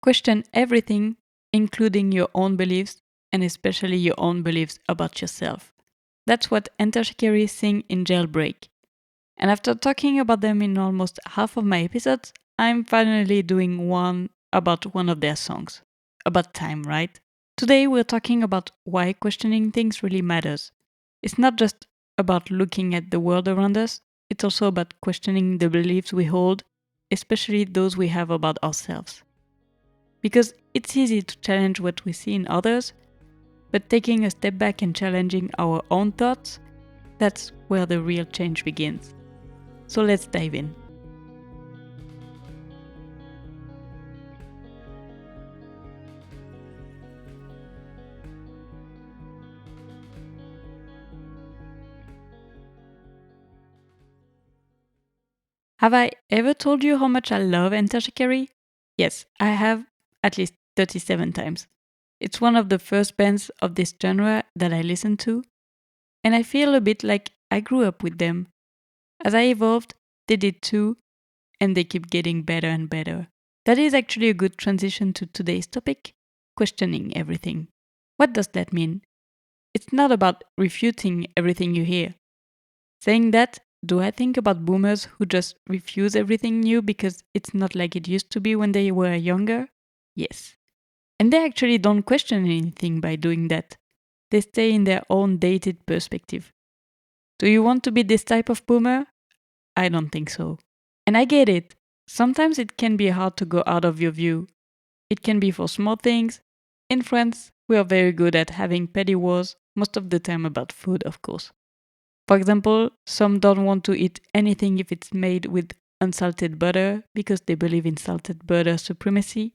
Question everything, including your own beliefs, and especially your own beliefs about yourself. That's what Enter Shikari sing in Jailbreak. And after talking about them in almost half of my episodes, I'm finally doing one about one of their songs. About time, right? Today we're talking about why questioning things really matters. It's not just about looking at the world around us, it's also about questioning the beliefs we hold, especially those we have about ourselves. Because it's easy to challenge what we see in others, but taking a step back and challenging our own thoughts, that's where the real change begins. So let's dive in. Have I ever told you how much I love Enter Shikari? Yes, I have at least 37 times. It's one of the first bands of this genre that I listened to, and I feel a bit like I grew up with them. As I evolved, they did too, and they keep getting better and better. That is actually a good transition to today's topic, questioning everything. What does that mean? It's not about refuting everything you hear. Saying that, do I think about boomers who just refuse everything new because it's not like it used to be when they were younger? Yes. And they actually don't question anything by doing that. They stay in their own dated perspective. Do you want to be this type of boomer? I don't think so. And I get it. Sometimes it can be hard to go out of your view. It can be for small things. In France, we are very good at having petty wars, most of the time about food, of course. For example, some don't want to eat anything if it's made with unsalted butter because they believe in salted butter supremacy.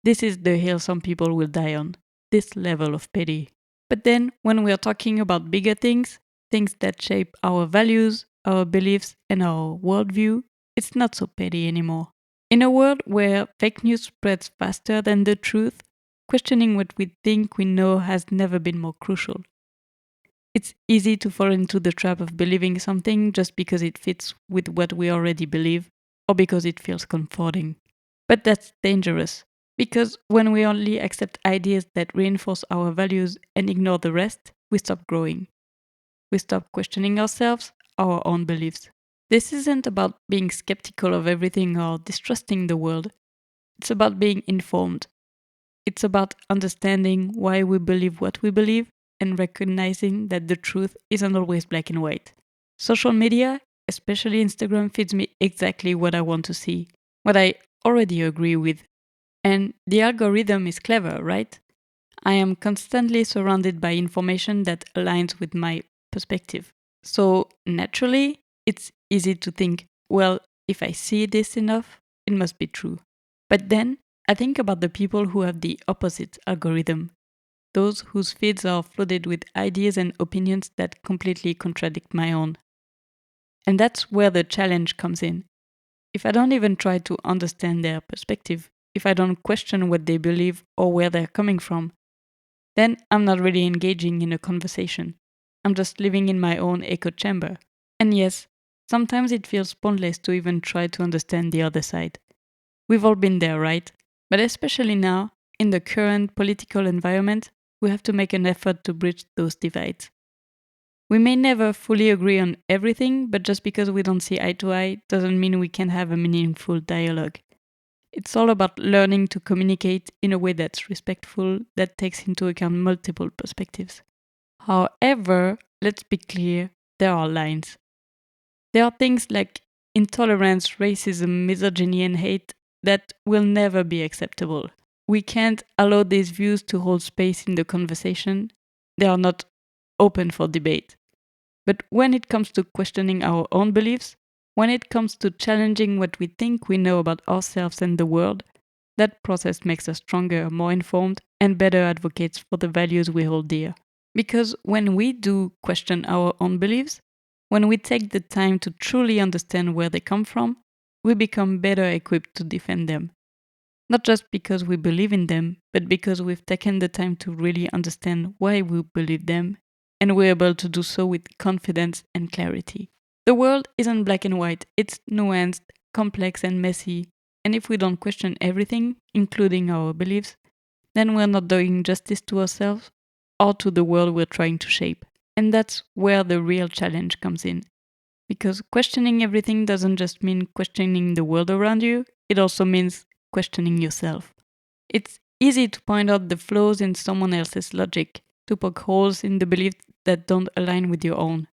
This is the hill some people will die on, this level of petty. But then, when we are talking about bigger things, things that shape our values, our beliefs, and our worldview, it's not so petty anymore. In a world where fake news spreads faster than the truth, questioning what we think we know has never been more crucial. It's easy to fall into the trap of believing something just because it fits with what we already believe or because it feels comforting. But that's dangerous, because when we only accept ideas that reinforce our values and ignore the rest, we stop growing. We stop questioning ourselves, our own beliefs. This isn't about being skeptical of everything or distrusting the world. It's about being informed. It's about understanding why we believe what we believe and recognizing that the truth isn't always black and white. Social media, especially Instagram, feeds me exactly what I want to see, what I already agree with. And the algorithm is clever, right? I am constantly surrounded by information that aligns with my perspective. So naturally, it's easy to think, well, if I see this enough, it must be true. But then I think about the people who have the opposite algorithm, those whose feeds are flooded with ideas and opinions that completely contradict my own. And that's where the challenge comes in. If I don't even try to understand their perspective, if I don't question what they believe or where they're coming from, then I'm not really engaging in a conversation. I'm just living in my own echo chamber. And yes, sometimes it feels pointless to even try to understand the other side. We've all been there, right? But especially now, in the current political environment, we have to make an effort to bridge those divides. We may never fully agree on everything, but just because we don't see eye to eye doesn't mean we can have a meaningful dialogue. It's all about learning to communicate in a way that's respectful, that takes into account multiple perspectives. However, let's be clear, there are lines. There are things like intolerance, racism, misogyny, and hate that will never be acceptable. We can't allow these views to hold space in the conversation. They are not open for debate. But when it comes to questioning our own beliefs, when it comes to challenging what we think we know about ourselves and the world, that process makes us stronger, more informed, and better advocates for the values we hold dear. Because when we do question our own beliefs, when we take the time to truly understand where they come from, we become better equipped to defend them. Not just because we believe in them, but because we've taken the time to really understand why we believe them, and we're able to do so with confidence and clarity. The world isn't black and white, it's nuanced, complex, and messy, And if we don't question everything, including our beliefs, then we're not doing justice to ourselves or to the world we're trying to shape. And that's where the real challenge comes in. Because questioning everything doesn't just mean questioning the world around you, it also means questioning yourself. It's easy to point out the flaws in someone else's logic, to poke holes in the beliefs that don't align with your own.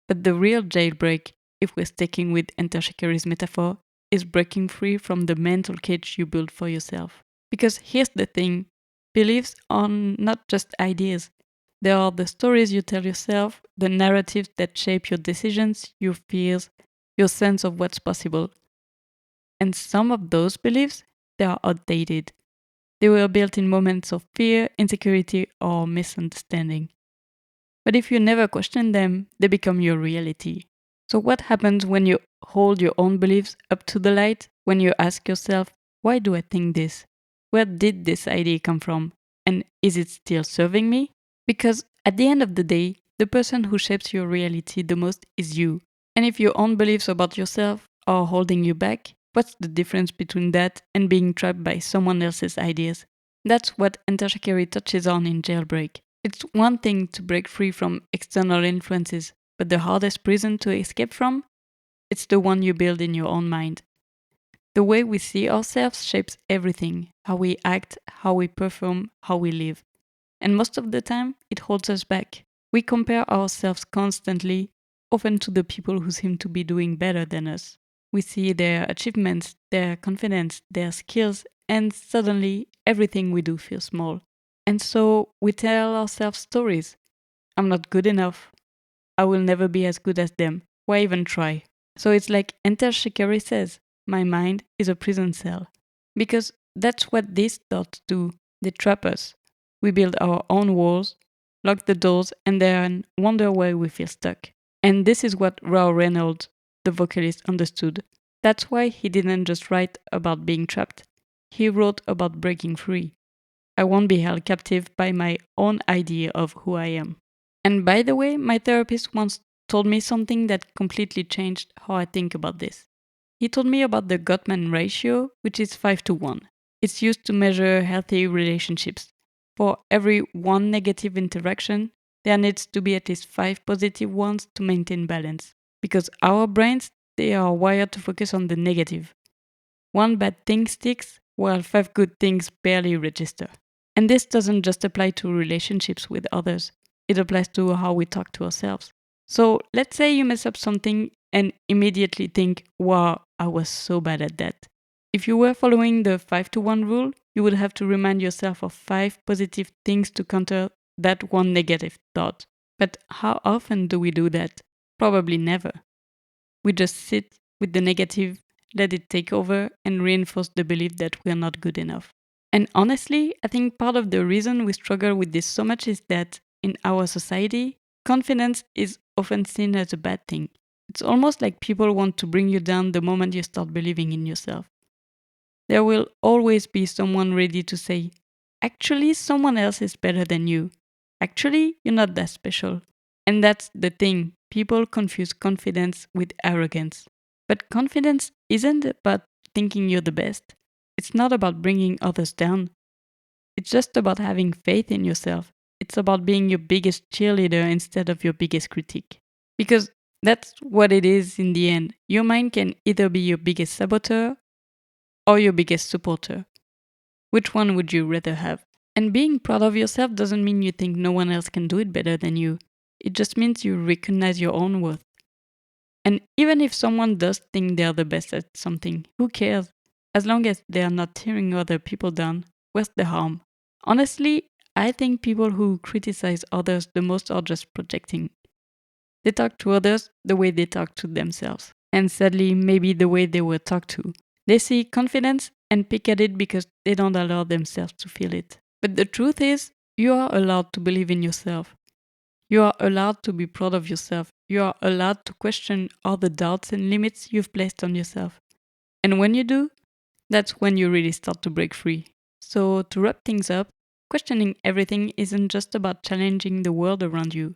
But the real jailbreak, if we're sticking with Enter Shikari's metaphor, is breaking free from the mental cage you built for yourself. Because here's the thing, beliefs are not just ideas. They are the stories you tell yourself, the narratives that shape your decisions, your fears, your sense of what's possible. And some of those beliefs, they are outdated. They were built in moments of fear, insecurity, or misunderstanding. But if you never question them, they become your reality. So, what happens when you hold your own beliefs up to the light? When you ask yourself, why do I think this? Where did this idea come from? And is it still serving me? Because at the end of the day, the person who shapes your reality the most is you. And if your own beliefs about yourself are holding you back, what's the difference between that and being trapped by someone else's ideas? That's what Enter Shikari touches on in Jailbreak. It's one thing to break free from external influences, but the hardest prison to escape from? It's the one you build in your own mind. The way we see ourselves shapes everything, how we act, how we perform, how we live. And most of the time, it holds us back. We compare ourselves constantly, often to the people who seem to be doing better than us. We see their achievements, their confidence, their skills, and suddenly everything we do feels small. And so we tell ourselves stories. I'm not good enough. I will never be as good as them. Why even try? So it's like Enter Shikari says, my mind is a prison cell. Because that's what these thoughts do. They trap us. We build our own walls, lock the doors, and then wonder why we feel stuck. And this is what Raw Reynolds, the vocalist, understood. That's why he didn't just write about being trapped. He wrote about breaking free. I won't be held captive by my own idea of who I am. And by the way, my therapist once told me something that completely changed how I think about this. He told me about the Gottman ratio, which is 5-1. It's used to measure healthy relationships. For every one negative interaction, there needs to be at least 5 positive ones to maintain balance. Because our brains, they are wired to focus on the negative. One bad thing sticks, while 5 good things barely register. And this doesn't just apply to relationships with others, it applies to how we talk to ourselves. So let's say you mess up something and immediately think, wow, I was so bad at that. If you were following the 5-1 rule, you would have to remind yourself of 5 positive things to counter that one negative thought. But how often do we do that? Probably never. We just sit with the negative, let it take over, and reinforce the belief that we're not good enough. And honestly, I think part of the reason we struggle with this so much is that in our society, confidence is often seen as a bad thing. It's almost like people want to bring you down the moment you start believing in yourself. There will always be someone ready to say, actually, someone else is better than you. Actually, you're not that special. And that's the thing. People confuse confidence with arrogance. But confidence isn't about thinking you're the best. It's not about bringing others down. It's just about having faith in yourself. It's about being your biggest cheerleader instead of your biggest critique. Because that's what it is in the end. Your mind can either be your biggest saboteur or your biggest supporter. Which one would you rather have? And being proud of yourself doesn't mean you think no one else can do it better than you. It just means you recognize your own worth. And even if someone does think they're the best at something, who cares? As long as they are not tearing other people down, where's the harm? Honestly, I think people who criticize others the most are just projecting. They talk to others the way they talk to themselves. And sadly, maybe the way they were talked to. They see confidence and pick at it because they don't allow themselves to feel it. But the truth is, you are allowed to believe in yourself. You are allowed to be proud of yourself. You are allowed to question all the doubts and limits you've placed on yourself. And when you do, that's when you really start to break free. So, to wrap things up, questioning everything isn't just about challenging the world around you.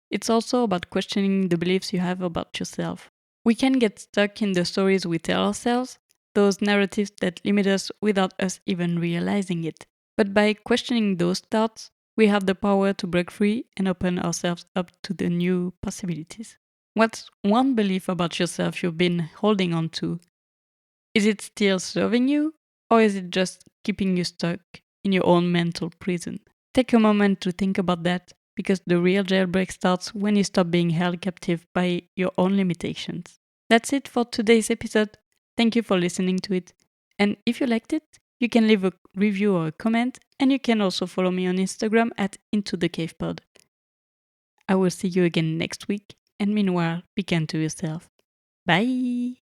It's also about questioning the beliefs you have about yourself. We can get stuck in the stories we tell ourselves, those narratives that limit us without us even realizing it. But by questioning those thoughts, we have the power to break free and open ourselves up to the new possibilities. What's one belief about yourself you've been holding on to? Is it still serving you, or is it just keeping you stuck in your own mental prison? Take a moment to think about that, because the real jailbreak starts when you stop being held captive by your own limitations. That's it for today's episode. Thank you for listening to it. And if you liked it, you can leave a review or a comment, and you can also follow me on Instagram at IntoTheCavePod. I will see you again next week, and meanwhile, be kind to yourself. Bye!